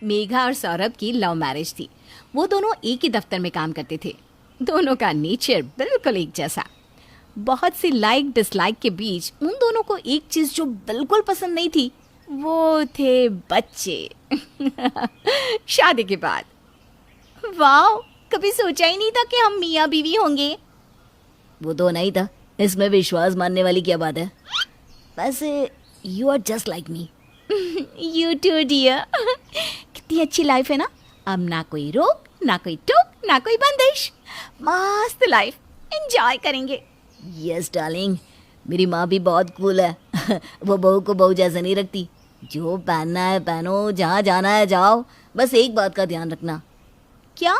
मेघा और सौरभ की love marriage थी। वो दोनों एक ही दफ्तर में काम करते थे। दोनों का नेचर बिल्कुल एक जैसा। बहुत सी लाइक डिसलाइक के बीच उन दोनों को एक चीज जो बिल्कुल पसंद नहीं थी, वो थे बच्चे। शादी के बाद वाह, कभी सोचा ही नहीं था कि हम मियाँ बीवी होंगे। वो तो नहीं था, इसमें विश्वास मानने वाली क्या बात है। वैसे you are just like me. You too dear. कितनी अच्छी लाइफ है ना। अब ना कोई रोक, ना कोई टोक, ना कोई बंदिश। मस्त लाइफ एंजॉय करेंगे। यस डार्लिंग, मेरी माँ भी बहुत कूल है। वो बहू को बहू जैसे नहीं रखती। जो पहनना है पहनो, जहाँ जाना है जाओ, बस एक बात का ध्यान रखना। क्या?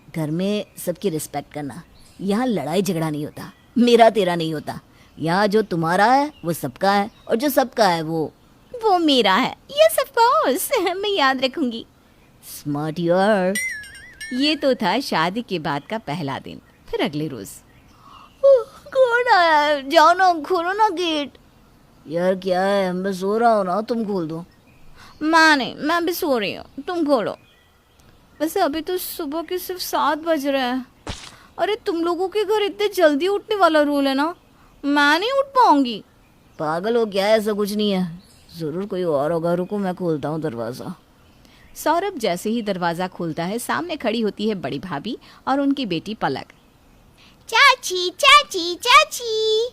घर में सबकी रिस्पेक्ट करना। यहाँ लड़ाई झगड़ा नहीं होता, मेरा तेरा नहीं होता। यहाँ जो तुम्हारा है वो सबका है, और जो सबका है वो मेरा है। यस ऑफ कोर्स, मैं याद रखूंगी। Smart you are. ये तो था शादी के बाद का पहला दिन। फिर अगले रोज कौन आया? जाओ ना, खोलो ना गेट। यार क्या है, मैं सो रहा हूँ ना, तुम खोल दो। मैं भी सो रही हूँ, तुम खोलो। वैसे अभी तो सुबह के सिर्फ 7 बज रहे हैं। अरे तुम लोगों के घर इतने जल्दी उठने वाला रूल है ना, मैं नहीं उठ पाऊंगी। पागल हो क्या? ऐसा कुछ नहीं है, जरूर कोई और होगा। रुको मैं खोलता हूँ दरवाज़ा। सौरभ जैसे ही दरवाज़ा खोलता है, सामने खड़ी होती है बड़ी भाभी और उनकी बेटी पलक। चाची चाची चाची।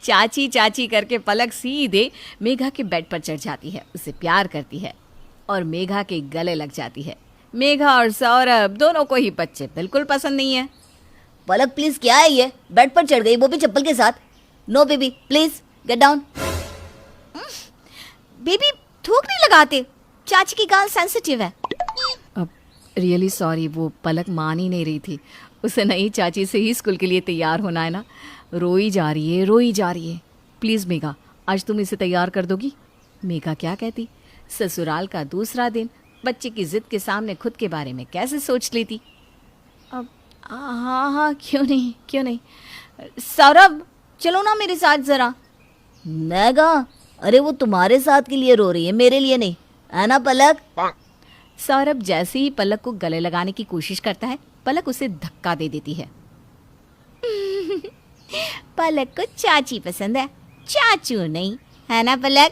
चाची चाची करके पलक सीधे मेघा के बेड पर चढ़ जाती है, उसे प्यार करती है और मेघा के गले लग जाती है। मेघा और सौरभ दोनों को ही बच्चे बिल्कुल पसंद नहीं है। पलक प्लीज, क्या है ये? बेड पर चढ़ गई, वो भी चप्पल के साथ। No baby please get down. Baby थूक नहीं लगाते, चाची की गाल सेंसिटिव है। अब रियली सॉरी, वो पलक मान ही नहीं रही थी। उसे नई चाची से ही स्कूल के लिए तैयार होना है ना। रोई जा रही है। प्लीज़ मेघा, आज तुम इसे तैयार कर दोगी? मेघा क्या कहती? ससुराल का दूसरा दिन, बच्चे की जिद के सामने खुद के बारे में कैसे सोच लेती। अब हाँ, क्यों नहीं। सौरभ चलो ना मेरे साथ जरा। मेघा, अरे वो तुम्हारे साथ के लिए रो रही है, मेरे लिए नहीं, है ना पलक? सौरभ जैसे ही पलक को गले लगाने की कोशिश करता है, पलक उसे धक्का दे देती है। पलक को चाची पसंद है, चाचू नहीं, है ना पलक?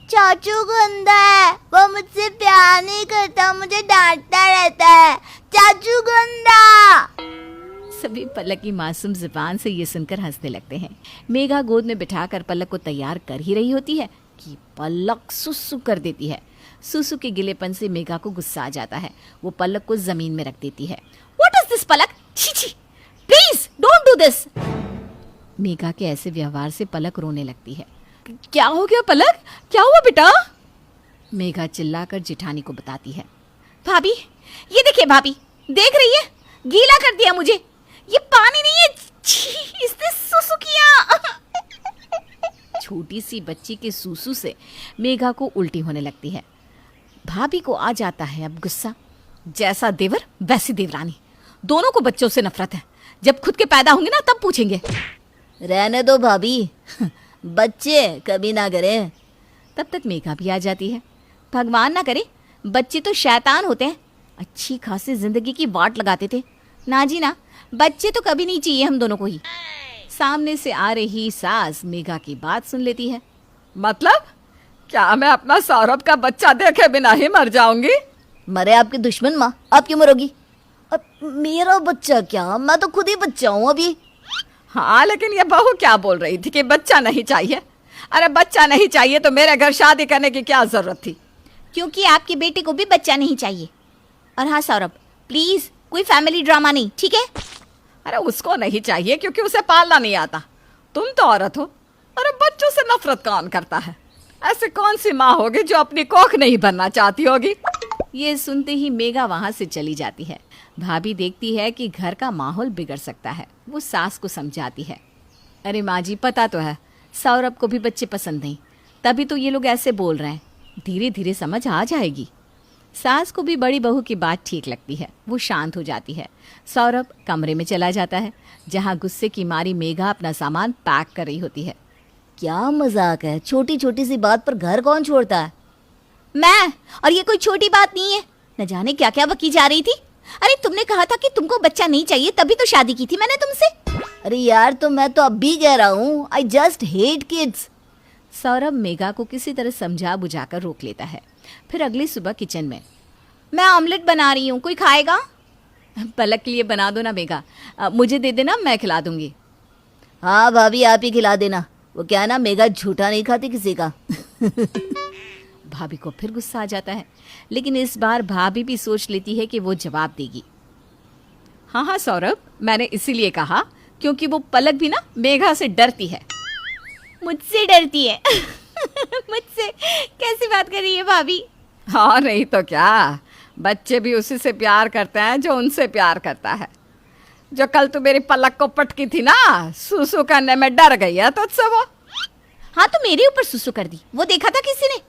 चाचू गंदा है, वो मुझसे प्यार नहीं करता, मुझे डांटता रहता है। चाचू गंदा। सभी पलक की मासूम जुबान से ये सुनकर हंसने लगते हैं। मेघा गोद में बिठाकर पलक को तैयार कर ही रही होती है कि पलक सुसु कर देती है। सुसु के गिलेपन से मेघा को गुस्सा आ जाता है। वो पलक को जमीन में रख देती है। व्हाट इज दिस पलक? छी, please don't do this. Megha के ऐसे व्यवहार से पलक रोने लगती है। क्या हो गया पलक? क्या हुआ बेटा? मेघा चिल्लाकर जेठानी को बताती है। भाभी, ये देखिए भाभी, देख रही है, गीला कर दिया मुझे। ये पानी नहीं है, इसने सुसु किया। छोटी सी बच्ची के सुसु से मेघा को उल्टी होने लगती है। भाभी को आ जाता है अब गुस्सा। जैसा देवर वैसी देवरानी, दोनों को बच्चों से नफरत है। जब खुद के पैदा होंगे ना तब पूछेंगे। रहने दो भाभी, बच्चे कभी ना करें। तब तक मेघा भी आ जाती है। भगवान ना करे, बच्चे तो शैतान होते हैं, अच्छी खासी जिंदगी की वाट लगाते थे। ना जी ना, बच्चे तो कभी नहीं चाहिए हम दोनों को ही। सामने से आ रही सास मेघा की बात सुन लेती है। मतलब क्या मैं अपना सौरभ का बच्चा देखे बिना ही मर जाऊंगी? मरे आपकी दुश्मन माँ, आप क्यों मरोगी? अब मेरा बच्चा क्या, मैं तो खुद ही बच्चा हूँ अभी। हाँ, लेकिन ये बहू क्या बोल रही थी कि बच्चा नहीं चाहिए। अरे बच्चा नहीं चाहिए तो मेरे घर शादी करने की क्या जरूरत थी? क्योंकि आपके बेटे को भी बच्चा नहीं चाहिए। और हाँ सौरभ, प्लीज कोई फैमिली ड्रामा नहीं, ठीक है? अरे उसको नहीं चाहिए क्योंकि उसे पालना नहीं आता। तुम तो औरत हो। अरे बच्चों से नफरत कौन करता है? ऐसे कौन सी माँ होगी जो अपनी कोख नहीं बनना चाहती होगी? ये सुनते ही मेघा वहां से चली जाती है। भाभी देखती है कि घर का माहौल बिगड़ सकता है। वो सास को समझाती है। अरे माँ जी, पता तो है सौरभ को भी बच्चे पसंद नहीं, तभी तो ये लोग ऐसे बोल रहे हैं। धीरे धीरे समझ आ जाएगी। सास को भी बड़ी बहू की बात ठीक लगती है। वो शांत हो जाती है। सौरभ कमरे में चला जाता है जहाँ गुस्से की मारी मेघा अपना सामान पैक कर रही होती है। क्या मजाक है, छोटी छोटी सी बात पर घर कौन छोड़ता है? मैं? और ये कोई छोटी बात नहीं है। न जाने क्या क्या बकी जा रही थी। अरे तुमने कहा था कि तुमको बच्चा नहीं चाहिए, तभी तो शादी की थी मैंने तुमसे। अरे यार, तो मैं तो अब भी कह रहा हूँ, I just hate kids. Saurabh Megha को किसी तरह समझा बुझाकर रोक लेता है। फिर अगली सुबह किचन में, मैं ऑमलेट बना रही हूँ, कोई खाएगा? पलक के लिए बना दो ना मेघा, मुझे दे देना, मैं खिला दूंगी। हाँ भाभी, आप ही खिला देना। वो क्या है ना, मेघा झूठा नहीं खाती किसी का। भाभी को फिर गुस्सा आ जाता है, लेकिन इस बार भाभी भी सोच लेती है कि वो जवाब देगी। हाँ हाँ सौरभ, मैंने इसीलिए कहा क्योंकि वो पलक भी ना मेघा से डरती है। मुझसे डरती है? मुझसे कैसी बात कर रही है भाभी? हाँ नहीं तो क्या, बच्चे भी उसी से प्यार करते हैं जो उनसे प्यार करता है। जो कल तू मेरी पलक को पटकी थी ना, सूसू करने में डर गई है तुझसे वो। हाँ तो मेरे ऊपर सुसु कर दी, वो देखा था किसी ने?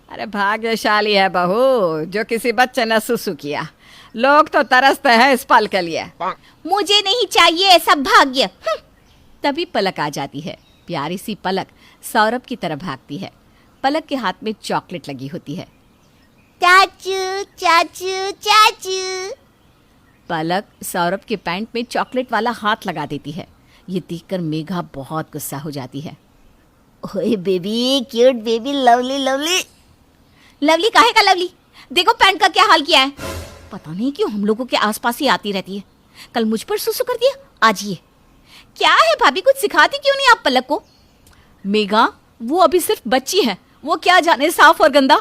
अरे भाग्यशाली है बहू जो किसी बच्चे ने सुसु किया, लोग तो तरसते हैं इस पल के लिए। मुझे नहीं चाहिए ऐसा भाग्य। तभी पलक आ जाती है। प्यारी सी पलक सौरभ की तरफ भागती है। पलक के हाथ में चॉकलेट लगी होती है। चाचू चाचू चाचू। पलक सौरभ के पैंट में चॉकलेट वाला हाथ लगा देती है। ये देखकर मेघा बहुत गुस्सा हो जाती है। ओए baby, cute baby, lovely lovely. Lovely काहे का लवली? देखो पैंट का क्या हाल किया है। पता नहीं क्यों हम लोगों के आसपास ही आती रहती है। कल मुझ पर सुसु कर दिया, आज ये क्या है? भाभी कुछ सिखाती क्यों नहीं आप पलक को? मेघा, वो अभी सिर्फ बच्ची है, वो क्या जाने साफ और गंदा।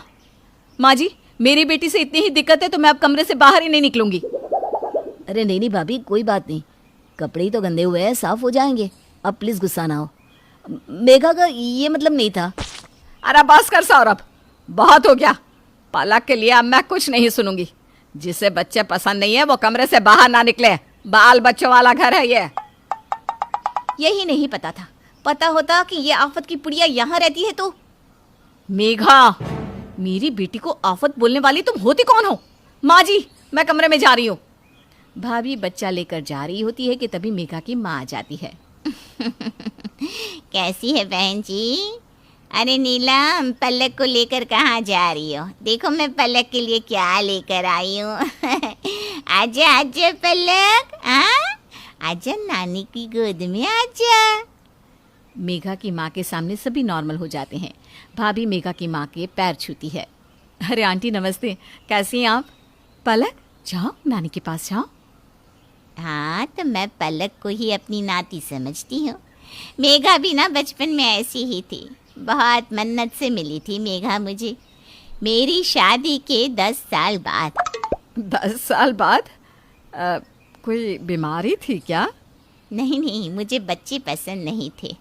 माँ जी, मेरी बेटी से इतनी ही दिक्कत है तो मैं अब कमरे से बाहर ही नहीं निकलूंगी। अरे नहीं नहीं भाभी, कोई बात नहीं, कपड़े ही तो गंदे हुए हैं, साफ हो जाएंगे। अब प्लीज गुस्सा ना हो। मेघा का ये मतलब नहीं था। अरे बस कर सौरभ, बहुत हो गया। पलक के लिए अब मैं कुछ नहीं सुनूंगी। जिसे बच्चे पसंद नहीं है वो कमरे से बाहर ना निकले। बाल बच्चों वाला घर है ये। यही नहीं पता था, पता होता कि ये आफत की पुड़िया यहाँ रहती है तो। मेघा, मेरी बेटी को आफत बोलने वाली तुम होती कौन हो? माँ जी, मैं कमरे में जा रही हूँ। भाभी बच्चा लेकर जा रही होती है कि तभी मेघा की माँ आ जाती है। कैसी है बहन जी? अरे नीलम, पलक को लेकर कहाँ जा रही हो? देखो मैं पलक के लिए क्या लेकर आई हूँ। आजा आजा पलक, आजा नानी की गोद में आजा। मेघा की माँ के सामने सभी नॉर्मल हो जाते हैं। भाभी मेघा की माँ के पैर छूती है। अरे आंटी नमस्ते, कैसी हैं आप? पलक, जाओ नानी के पास जाओ। हाँ तो मैं पलक को ही अपनी नाती समझती हूँ। मेघा भी ना बचपन में ऐसी ही थी, बहुत मन्नत से मिली थी मेघा मुझे, मेरी शादी के 10 साल बाद। 10 साल बाद? कोई बीमारी थी क्या? नहीं नहीं, मुझे बच्चे पसंद नहीं थे।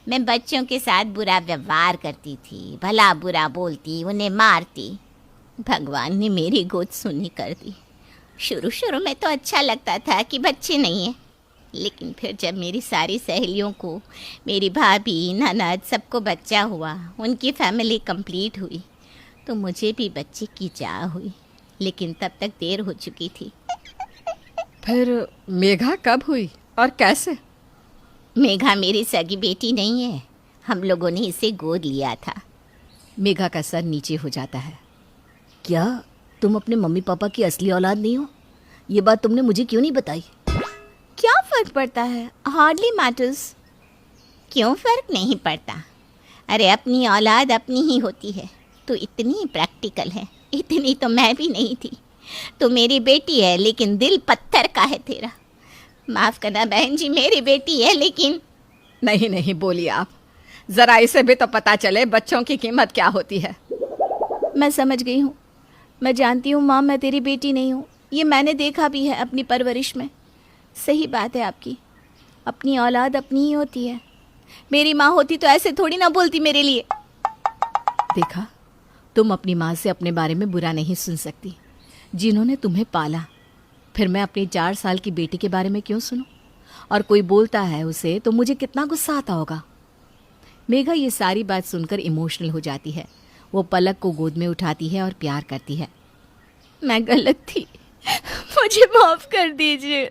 मैं बच्चों के साथ बुरा व्यवहार करती थी, भला बुरा बोलती, उन्हें मारती। भगवान ने मेरी गोद सुनी कर दी। शुरू शुरू में तो अच्छा लगता था कि बच्चे नहीं हैं, लेकिन फिर जब मेरी सारी सहेलियों को, मेरी भाभी, ननद, सबको बच्चा हुआ, उनकी फैमिली कंप्लीट हुई, तो मुझे भी बच्चे की चाह हुई, लेकिन तब तक देर हो चुकी थी। फिर मेघा कब हुई और कैसे? मेघा मेरी सगी बेटी नहीं है, हम लोगों ने इसे गोद लिया था। मेघा का सर नीचे हो जाता है। क्या तुम अपने मम्मी पापा की असली औलाद नहीं हो? ये बात तुमने मुझे क्यों नहीं बताई? क्या फ़र्क पड़ता है, हार्डली मैटर्स। क्यों फ़र्क नहीं पड़ता? अरे अपनी औलाद अपनी ही होती है। तो इतनी प्रैक्टिकल है, इतनी तो मैं भी नहीं थी। तो मेरी बेटी है लेकिन दिल पत्थर का है तेरा। माफ़ करना बहन जी, मेरी बेटी है लेकिन। नहीं नहीं बोलिए आप, ज़रा इसे भी तो पता चले बच्चों की कीमत क्या होती है। मैं समझ गई हूँ, मैं जानती हूँ माँ, मैं तेरी बेटी नहीं हूँ। ये मैंने देखा भी है अपनी परवरिश में। सही बात है आपकी, अपनी औलाद अपनी ही होती है। मेरी माँ होती तो ऐसे थोड़ी ना बोलती मेरे लिए। देखा, तुम अपनी माँ से अपने बारे में बुरा नहीं सुन सकती, जिन्होंने तुम्हें पाला। फिर मैं अपनी 4 साल की बेटी के बारे में क्यों सुनूं? और कोई बोलता है उसे तो मुझे कितना गुस्सा आता होगा। मेघा ये सारी बात सुनकर इमोशनल हो जाती है। वो पलक को गोद में उठाती है और प्यार करती है। मैं गलत थी, मुझे माफ़ कर दीजिए।